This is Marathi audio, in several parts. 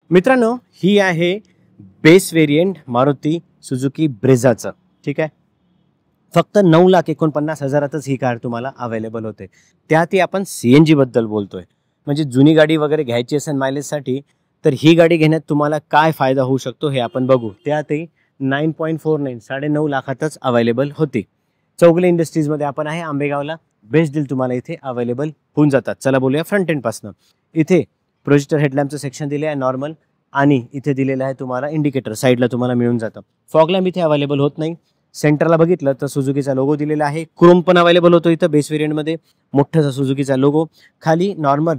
मित्रांनो, ही आहे बेस व्हेरियंट मारुती सुझुकी ब्रेझाचं. ठीक आहे, फक्त 9,49,000तच ही कार तुम्हाला अवेलेबल होते. त्यातही आपण CNG बद्दल बोलतोय. म्हणजे जुनी गाडी वगैरे घ्यायची असेल मायलेजसाठी, तर ही गाडी घेण्यात तुम्हाला काय फायदा होऊ शकतो हे आपण बघू. त्यातही 9.49 9.5 लाखातच अवेलेबल होती. चौगले इंडस्ट्रीजमध्ये आपण आहे आंबेगावला. बेस्ट डील तुम्हाला इथे अवेलेबल होऊन जातात. चला बोलूया फ्रंट एंडपासनं. इथे प्रोजेक्टर हेडलॅम्पचं सेक्शन दिले आहे नॉर्मल, आणि इथे दिलेलं आहे तुम्हाला इंडिकेटर साईडला तुम्हाला मिळून जातं. फॉग लॅम्प इथे अवेलेबल होत नाही. सेंटरला बघितलं तर सुझुकीचा लोगो दिलेला आहे. क्रोम पण अवेलेबल होतो इथं बेस व्हेरियंटमध्ये, मोठासा सुझुकीचा लोगो. खाली नॉर्मल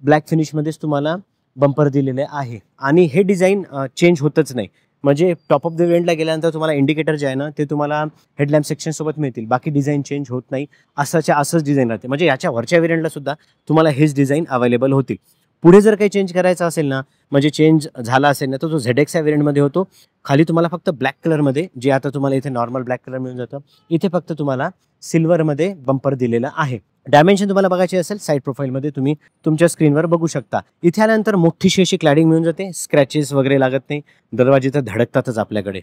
ब्लॅक फिनिशमध्येच तुम्हाला बंपर दिलेले आहे. आणि हे डिझाईन चेंज होतच नाही. म्हणजे टॉप ऑफ द व्हेरियंटला गेल्यानंतर तुम्हाला इंडिकेटर जे आहे ना ते तुम्हाला हेडलॅम्प सेक्शनसोबत मिळतील, बाकी डिझाईन चेंज होत नाही. असंच डिझाईन राहते. म्हणजे याच्या वरच्या व्हेरियंटला सुद्धा तुम्हाला हेच डिझाईन अवेलेबल होतील. पुढे जर काही चेंज करायचं असेल ना, म्हणजे चेंज झाला असेल ना, तर तो ZX या व्हेरियंटमध्ये होतो. खाली तुम्हाला फक्त ब्लॅक कलरमध्ये, जे आता तुम्हाला इथे नॉर्मल ब्लॅक कलर मिळून जातं, इथे फक्त तुम्हाला सिल्वरमध्ये बंपर दिलेला आहे. डायमेन्शन तुम्हाला बघायची असेल साईड प्रोफाईलमध्ये तुम्ही तुमच्या स्क्रीनवर बघू शकता. इथे आल्यानंतर मोठीशी अशी क्लॅडिंग मिळून जाते. स्क्रॅचेस वगैरे लागत नाही. दरवाजे तर धडकतातच आपल्याकडे.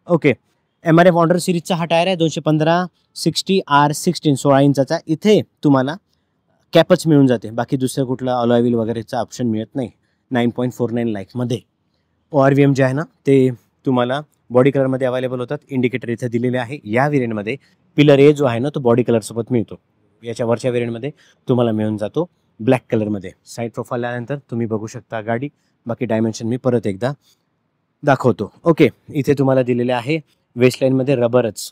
ओके, MRF ऑर्डर सिरीजचा हा टायर आहे 215/60R16 16 इंचाचा. इथे तुम्हाला कॅपच मिळून जाते, बाकी दुसरं कुठलं अलॉय व्हील वगैरेचा ऑप्शन मिळत नाही. 9.49 लाखमध्ये ORVM जे आहे ना ते तुम्हाला बॉडी कलरमध्ये अवेलेबल होतात. इंडिकेटर इथे दिलेले आहे. या व्हेरियंटमध्ये पिलर ए जो आहे ना तो बॉडी कलरसोबत मिळतो. याच्या वरच्या व्हेरियंटमध्ये तुम्हाला मिळून जातो ब्लॅक कलरमध्ये. साईड प्रोफाईल आल्यानंतर तुम्ही बघू शकता गाडी. बाकी डायमेन्शन मी परत एकदा दाखवतो. ओके, इथे तुम्हाला दिलेले आहे वेस्टलाईनमध्ये रबरच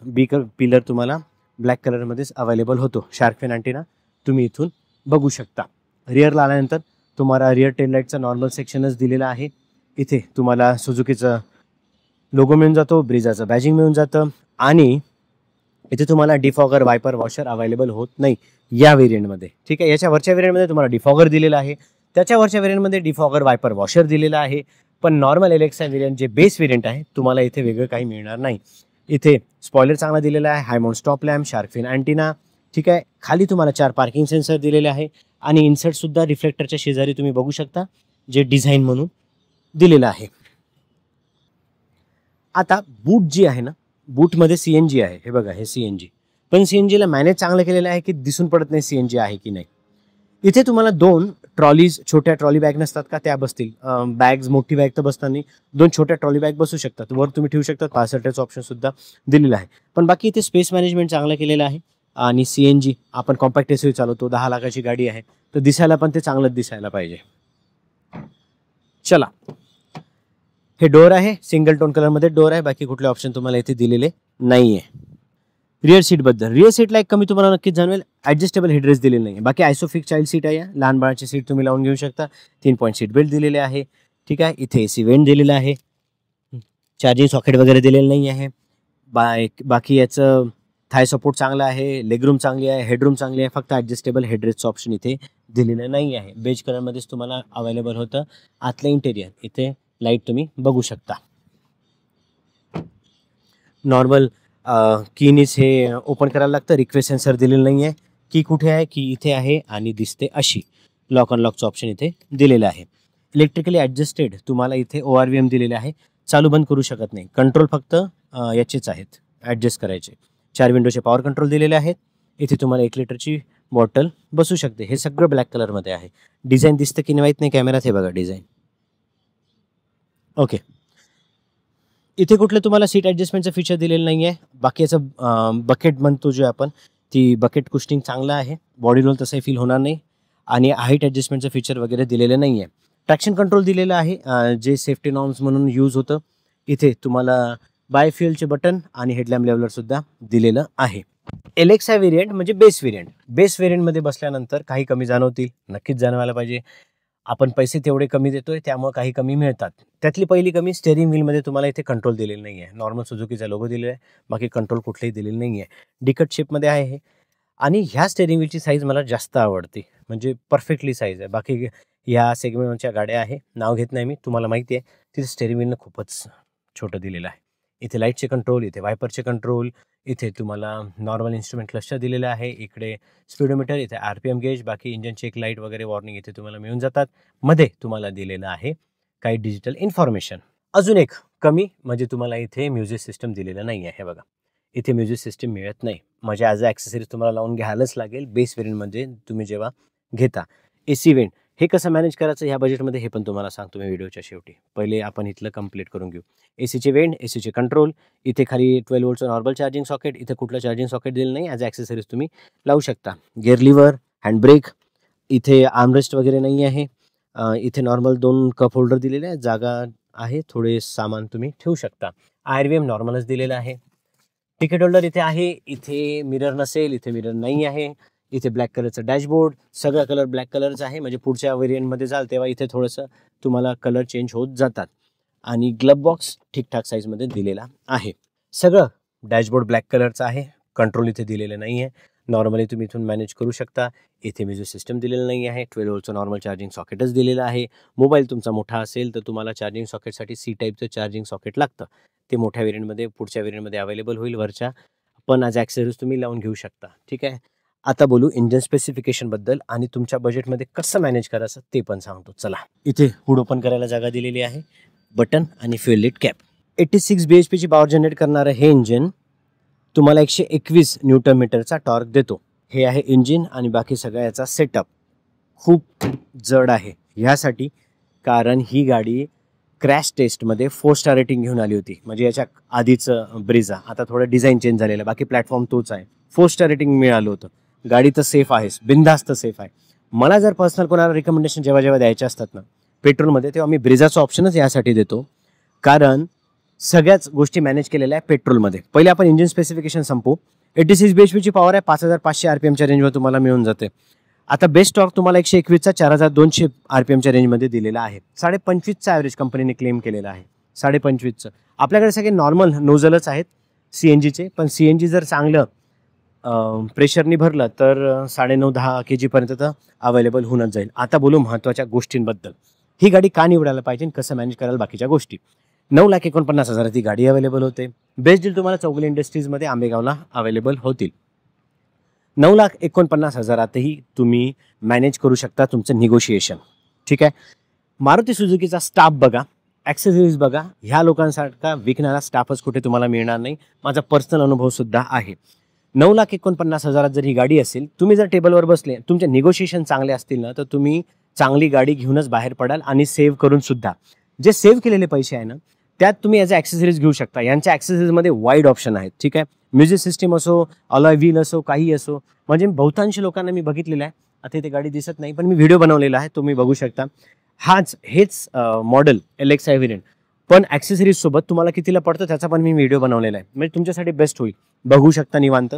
पिलर तुम्हाला ब्लॅक कलरमध्येच अवेलेबल होतो. शार्क फिन अँटिना तुम्ही इथून बघू शकता. रिअरला आल्यानंतर तुम्हाला रिअर टेललाईटचा नॉर्मल सेक्शनच दिलेला आहे. इथे तुम्हाला सुझुकीचं लोगो मिळून जातो, ब्रिझाचं बॅजिंग मिळून जातं. आणि इथे तुम्हाला डिफॉगर वायपर वॉशर अवेलेबल होत नाही या व्हेरियंटमध्ये. ठीक आहे, याच्या वरच्या व्हेरियंटमध्ये तुम्हाला डिफॉगर दिलेला आहे. त्याच्या वरच्या व्हेरियंटमध्ये डिफॉगर वायपर वॉशर दिलेला आहे. पण नॉर्मल एलेक्सा व्हेरियंट जे बेस व्हेरियंट आहे तुम्हाला इथे वेगळं काही मिळणार नाही. इथे स्पॉयलर चांगला दिलेला आहे, high mount stop lamp, shark fin antenna. ठीक आहे, खाली तुम्हाला 4 पार्किंग सेन्सर दिलेले आहे. आणि इन्सर्टसुद्धा रिफ्लेक्टरच्या शेजारी तुम्ही बघू शकता, जे डिझाईन म्हणून दिलेलं आहे. आता बूट जी आहे ना, बूटमध्ये CNG आहे. हे बघा, हे CNG. पण CNGला मॅनेज चांगलं केलेलं आहे की दिसून पडत नाही CNG आहे की नाही. इथे तुम्हाला 2 ट्रॉलीज, छोट्या ट्रॉली बॅग नसतात का त्या बसतील. बॅग्स, मोठी बॅग तर बसतात नाही. 2 छोट्या ट्रॉली बॅग बसू शकतात. वर तुम्ही ठेवू शकता. पासवर्डचं ऑप्शन सुद्धा दिलेलं आहे. पण बाकी इथे स्पेस मॅनेजमेंट चांगलं केलेलं आहे. आणि CNG आपण कॉम्पॅक्ट SUV चालवतो, 10 लाखाची गाडी आहे, तर दिसायला पण ते चांगलंच दिसायला पाहिजे. चला, हे डोअर आहे, सिंगल टोन कलरमध्ये डोअर आहे. बाकी कुठले ऑप्शन तुम्हाला इथे दिलेले नाहीये. रिअर सीटबद्दल, रिअर सीटला एक कमी तुम्हाला नक्कीच जाणवेल, ॲडजस्टेबल हेडरेस्ट दिलेलं नाही. बाकी आयसोफिक चाइल्ड सीट आहे. लहान बाळाची सीट तुम्ही लावून घेऊ शकता. 3 पॉईंट सीट बेल्ट दिलेले आहे. ठीक आहे, इथे AC वेंट दिलेला आहे. चार्जिंग सॉकेट वगैरे दिलेलं नाही आहे. बाकी याचं थाय सपोर्ट चांगला आहे, लेगरूम चांगली आहे, हेडरूम चांगली आहे. फक्त ॲडजस्टेबल हेडरेस्टचं ऑप्शन इथे दिलेलं नाही आहे. बेज कलरमध्येच तुम्हाला अवेलेबल होतं. आतलं इंटेरियर, इथे लाईट तुम्ही बघू शकता. नॉर्मल कीनीच हे ओपन करायला लागतं. रिक्वेस्ट सेन्सर दिलेलं नाही आहे. की कुठे आहे, की इथे आहे आणि दिसते अशी. लॉक अनलॉकचं ऑप्शन इथे दिलेलं आहे. इलेक्ट्रिकली ॲडजस्टेड तुम्हाला इथे ORVM दिलेले आहे. चालू बंद करू शकत नाही. कंट्रोल फक्त याचेच आहेत, ॲडजस्ट करायचे. 4 विंडोचे पॉवर कंट्रोल दिलेले आहेत. इथे तुम्हाला 1 लिटरची बॉटल बसू शकते. हे सगळं ब्लॅक कलरमध्ये आहे. डिझाईन दिसतं की नाही माहीत नाही कॅमेरात. हे बघा डिझाईन. ओके, इथे कुठलं तुम्हाला सीट ॲडजस्टमेंटचं फीचर दिलेलं नाही आहे. बाकी याचं बकेट म्हणतो जे आपण, ती बकेट कुशनिंग चांगलं आहे. बॉडी रोल तसंही फील होणार नाही. आणि हाईट ॲडजस्टमेंटचं फीचर वगैरे दिलेलं नाही आहे. ट्रॅक्शन कंट्रोल दिलेलं आहे, जे सेफ्टी नॉर्म्स म्हणून यूज होतं. इथे तुम्हाला बायोफ्युएलचे बटन आणि हेडलॅम्प लेवलरसुद्धा दिलेलं आहे. एलेक्सा व्हेरियंट म्हणजे बेस व्हेरियंट. बेस व्हेरियंटमध्ये बसल्यानंतर काही कमी जाणवतील, नक्कीच जाणवायला पाहिजे. आपण पैसे तेवढे कमी देतोय त्यामुळे काही कमी मिळतात. त्यातली पहिली कमी, स्टेअरिंग व्हीलमध्ये तुम्हाला इथे कंट्रोल दिलेलं नाही आहे. नॉर्मल सुझुकीचा लोगो दिलेला आहे, बाकी कंट्रोल कुठलेही दिलेलं नाही आहे. डिकट शेपमध्ये आहे हे. आणि ह्या स्टेअरिंग व्हीलची साईज मला जास्त आवडते, म्हणजे परफेक्टली साईज आहे. बाकी ह्या सेगमेंटच्या गाड्या आहे, नाव घेत नाही मी, तुम्हाला माहिती आहे, तिथे स्टेअरिंग व्हीलनं खूपच छोटं दिलेलं आहे. इथे लाईटचे कंट्रोल, इथे वायपरचे कंट्रोल, इथे तुम्हाला नॉर्मल इन्स्ट्रुमेंट क्लस्टर दिलेलं आहे. इकडे स्पीडोमीटर, इथे RPM गेज, बाकी इंजन चेक लाईट वगैरे वॉर्निंग इथे तुम्हाला मिळून जातात. मध्ये तुम्हाला दिलेलं आहे काही डिजिटल इन्फॉर्मेशन. अजून एक कमी म्हणजे तुम्हाला इथे म्युझिक सिस्टम दिलेलं नाही आहे. हे बघा, इथे म्युझिक सिस्टम मिळत नाही, म्हणजे ॲज अ ॲक्सेसरीज तुम्हाला लावून घ्यायलाच लागेल बेस वेरियंटमध्ये तुम्ही जेव्हा घेता. AC वेंट हे कसं मॅनेज करायचं ह्या बजेटमध्ये हे पण तुम्हाला सांगतो मी व्हिडिओच्या शेवटी. पहिले आपण इथलं कंप्लीट करून घेऊ. ACचे वेंट, ACचे कंट्रोल, इथे खाली 12 वोल्टचं नॉर्मल चार्जिंग सॉकेट, इथे कुठलं चार्जिंग सॉकेट दिलं नाही, ॲज अ ॲक्सेसरीज तुम्ही लावू शकता. गिअर लिव्हर, हँड ब्रेक, इथे आर्मरेस्ट वगैरे नाही आहे. इथे नॉर्मल 2 कप होल्डर दिलेले आहे, जागा आहे, थोडे सामान तुम्ही ठेवू शकता. IRVM नॉर्मलच दिलेलं आहे. तिकीट होल्डर इथे आहे. इथे मिरर नसेल, इथे मिरर नाही आहे. इथे ब्लॅक कलरचं डॅशबोर्ड, सगळा कलर ब्लॅक कलरचा आहे, म्हणजे पुढच्या व्हेरियंटमध्ये जाल तेव्हा इथे थोडंसं तुम्हाला कलर चेंज होत जातात. आणि ग्लब बॉक्स ठीकठाक साईजमध्ये दिलेला आहे. सगळं डॅशबोर्ड ब्लॅक कलरचं आहे. कंट्रोल इथे दिलेलं नाही आहे. नॉर्मली तुम्ही इथून मॅनेज करू शकता. इथे म्युझिक सिस्टम दिलेलं नाही आहे. 12 वोल्टचं नॉर्मल चार्जिंग सॉकेटच दिलेलं आहे. मोबाईल तुमचा मोठा असेल तर तुम्हाला चार्जिंग सॉकेटसाठी C टाईपचं चार्जिंग सॉकेट लागतं. ते मोठ्या व्हेरियंटमध्ये पुढच्या व्हेरियंटमध्ये अवेलेबल होईल वरच्या, पण ॲज ॲक्सेसरीज तुम्ही लावून घेऊ शकता. ठीक आहे. आता बोलू इंजन स्पेसिफिकेशनबद्दल आणि तुमच्या बजेटमध्ये कसं मॅनेज करायचं ते पण सांगतो. चला, इथे हुड ओपन करायला जागा दिलेली आहे, बटन आणि फ्युएल लिड कॅप. 86 BHPची पॉवर जनरेट करणारं हे इंजिन तुम्हाला 121 न्यूटन मीटरचा टॉर्क देतो. हे आहे इंजिन आणि बाकी सगळा याचा सेटअप खूप जड आहे ह्यासाठी, कारण ही गाडी क्रॅश टेस्टमध्ये 4 स्टार रेटिंग घेऊन आली होती. म्हणजे याच्या आधीचं ब्रिझा, आता थोडं डिझाईन चेंज झालेलं आहे, बाकी प्लॅटफॉर्म तोच आहे. 4 स्टार रेटिंग मिळालं होतं. गाडी तर सेफ आहेच, बिनधास्त सेफ आहे. मला जर पर्सनल कोणाला रिकमेंडेशन जेव्हा जेव्हा द्यायचे असतात ना पेट्रोलमध्ये, तेव्हा मी ब्रिझाचं ऑप्शनच यासाठी देतो, कारण सगळ्याच गोष्टी मॅनेज केलेल्या आहे पेट्रोलमध्ये. पहिले आपण इंजिन स्पेसिफिकेशन संपू. 86 BHPची पॉवर आहे, 5500 RPMच्या रेंजवर तुम्हाला मिळून जाते. आता बेस्ट टॉर्क तुम्हाला 121चा 4200 RPMच्या रेंजमध्ये दिलेला आहे. 25.5चा ॲव्हरेज कंपनीने क्लेम केलेला आहे. 25.5चं आपल्याकडे सगळे नॉर्मल नोझलच आहेत CNGचे, पण CNG जर चांगलं प्रेशरनी भरलं तर 9.5-10 kg तर अवेलेबल होऊनच जाईल. आता बोलू महत्त्वाच्या गोष्टींबद्दल. ही गाडी का निवडायला पाहिजे, कसं मॅनेज करायला बाकीच्या गोष्टी. 9,49,000 ही गाडी अवेलेबल होते. बेस्ट डील तुम्हाला चौगुले इंडस्ट्रीजमध्ये आंबेगावला अवेलेबल होतील. 9,49,000ही तुम्ही मॅनेज करू शकता तुमचं निगोशिएशन. ठीक आहे. मारुती सुझुकीचा स्टाफ बघा, ॲक्सेसरीज बघा, ह्या लोकांसारखा विकणारा स्टाफच कुठे तुम्हाला मिळणार नाही. माझा पर्सनल अनुभव सुद्धा आहे. 9,49,000 जर ही गाडी असेल, तुम्ही जर टेबलवर बसले, तुमचे निगोशिएशन चांगले असतील ना, तर तुम्ही चांगली गाडी घेऊनच बाहेर पडाल आणि सेव्ह करून सुद्धा. जे सेव्ह केलेले पैसे आहे ना, त्यात तुम्ही ॲज अ ॲक्सेसरीज घेऊ शकता. यांच्या ॲक्सेसरीजमध्ये वाईड ऑप्शन आहेत. ठीक आहे. म्युझिक सिस्टीम असो, अलॉय व्हील असो, काही असो, म्हणजे बहुतांश लोकांना मी बघितलेलं आहे. आता इथे गाडी दिसत नाही, पण मी व्हिडिओ बनवलेला आहे, तुम्ही बघू शकता. हेच मॉडेल LXi व्हेरियंट, पण ॲक्सेसरीजसोबत तुम्हाला कितीला पडतं त्याचा पण मी व्हिडिओ बनवलेला आहे. म्हणजे तुमच्यासाठी बेस्ट होईल. बघू शकता निवांत,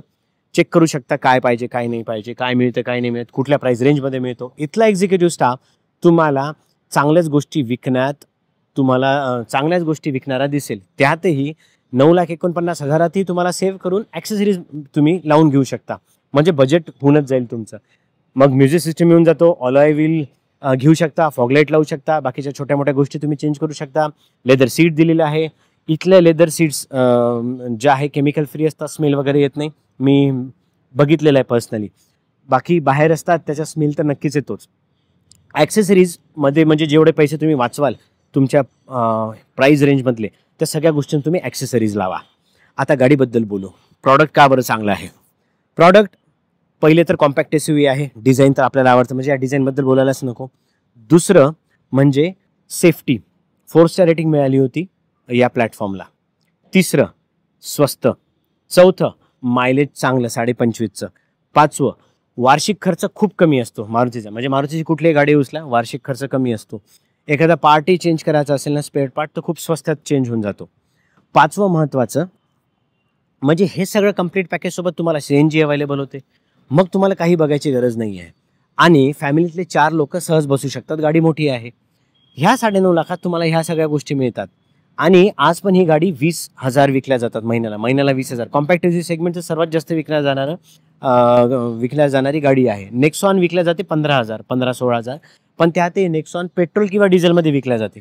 चेक करू शकता काय पाहिजे काय नाही पाहिजे, काय मिळतं काय नाही मिळत, कुठल्या प्राईस रेंजमध्ये मिळतो. इथला एक्झिक्युटिव्ह स्टाफ तुम्हाला चांगल्याच गोष्टी विकणारा दिसेल. त्यातही 9,49,000ही तुम्हाला सेव्ह करून ॲक्सेसरीज तुम्ही लावून घेऊ शकता, म्हणजे बजेट होऊनच जाईल तुमचं. मग म्युझिक सिस्टम येऊन जातो, अलॉय व्हील घेऊ शकता, फॉगलाईट लावू शकता, बाकीच्या छोट्या मोठ्या गोष्टी तुम्ही चेंज करू शकता. लेदर सीट दिलेलं आहे. इथल्या लेदर सीट्स ज्या आहे केमिकल फ्री असतात, स्मेल वगैरे येत नाही. मी बघितलेलं आहे पर्सनली. बाकी बाहेर असतात त्याचा स्मेल तर नक्कीच येतोच. ॲक्सेसरीजमध्ये म्हणजे जेवढे पैसे तुम्ही वाचवाल तुमच्या प्राईज रेंजमधले, त्या सगळ्या गोष्टी तुम्ही ॲक्सेसरीज लावा. आता गाडीबद्दल बोलू. प्रॉडक्ट का बरं चांगलं आहे. प्रॉडक्ट पहिले तर कॉम्पॅक्ट SUV आहे. डिझाईन तर आपल्याला आवडतं, म्हणजे या डिझाईनबद्दल बोलायलाच नको. दुसरं म्हणजे सेफ्टी, 4 स्टार रेटिंग मिळाली होती या प्लॅटफॉर्मला. तिसरं स्वस्त. चौथं मायलेज चांगलं 25.5चं. पाचवं वार्षिक खर्च खूप कमी असतो मारुतीचा, म्हणजे मारुतीची कुठलीही गाडी उचला वार्षिक खर्च कमी असतो. एखादा पार्टी चेंज करायचा असेल ना, स्पेअर पार्ट, तर खूप स्वस्तात चेंज होऊन जातो. पाचवं महत्त्वाचं म्हणजे हे सगळं कंप्लीट पॅकेजसोबत तुम्हाला CNG अवेलेबल होते. मग तुम्हाला काही बघायची गरज नाही आहे. आणि फॅमिलीतले 4 लोक सहज बसू शकतात, गाडी मोठी आहे. ह्या 9.5 लाखात तुम्हाला ह्या सगळ्या गोष्टी मिळतात. आणि आज पण ही गाडी 20,000 विकल्या जातात महिन्याला 20,000. कॉम्पॅक्ट SUV सेगमेंटचं सर्वात जास्त विकल्या जाणारी गाडी आहे. नेक्सॉन विकल्या जाते 15,000, 15-16,000, पण त्यातही नेक्सॉन पेट्रोल किंवा डिझेलमध्ये विकल्या जाते.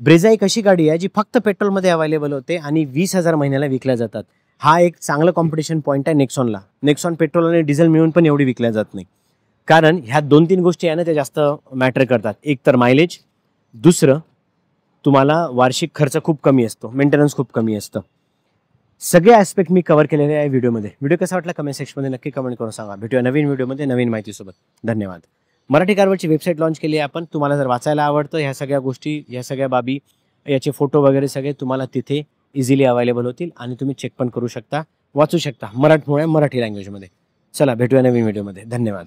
ब्रेझा एक अशी गाडी आहे जी फक्त पेट्रोलमध्ये अवेलेबल होते आणि 20,000 महिन्याला विकल्या जातात. हा एक चांगला कॉम्पिटिशन पॉईंट आहे नेक्सॉनला. नेक्सॉन पेट्रोल आणि डिझेल मिळून पण एवढी विकल्या जात नाही, कारण ह्या 2-3 गोष्टी आहे ना त्या जास्त मॅटर करतात. एक तर मायलेज, दुसरं तुम्हाला वार्षिक खर्च खूप कमी असतो, मेंटेनन्स खूप कमी असतं. सगळे ॲस्पेक्ट मी कव्हर केलेले आहे व्हिडिओमध्ये. व्हिडिओ कसा वाटला कमेंट सेक्शनमध्ये नक्की कमेंट करून सांगा. भेटूया नवीन व्हिडिओमध्ये नवीन माहितीसोबत. धन्यवाद. मराठी कारवरची वेबसाईट लॉन्च केली आहे आपण. तुम्हाला जर वाचायला आवडतं ह्या सगळ्या गोष्टी, ह्या सगळ्या बाबी, याचे फोटो वगैरे सगळे तुम्हाला तिथे इझिली अवेलेबल होतील आणि तुम्ही चेक पण करू शकता, वाचू शकता. मराठी लँग्वेजमध्ये. चला भेटूया नवीन व्हिडिओमध्ये. धन्यवाद.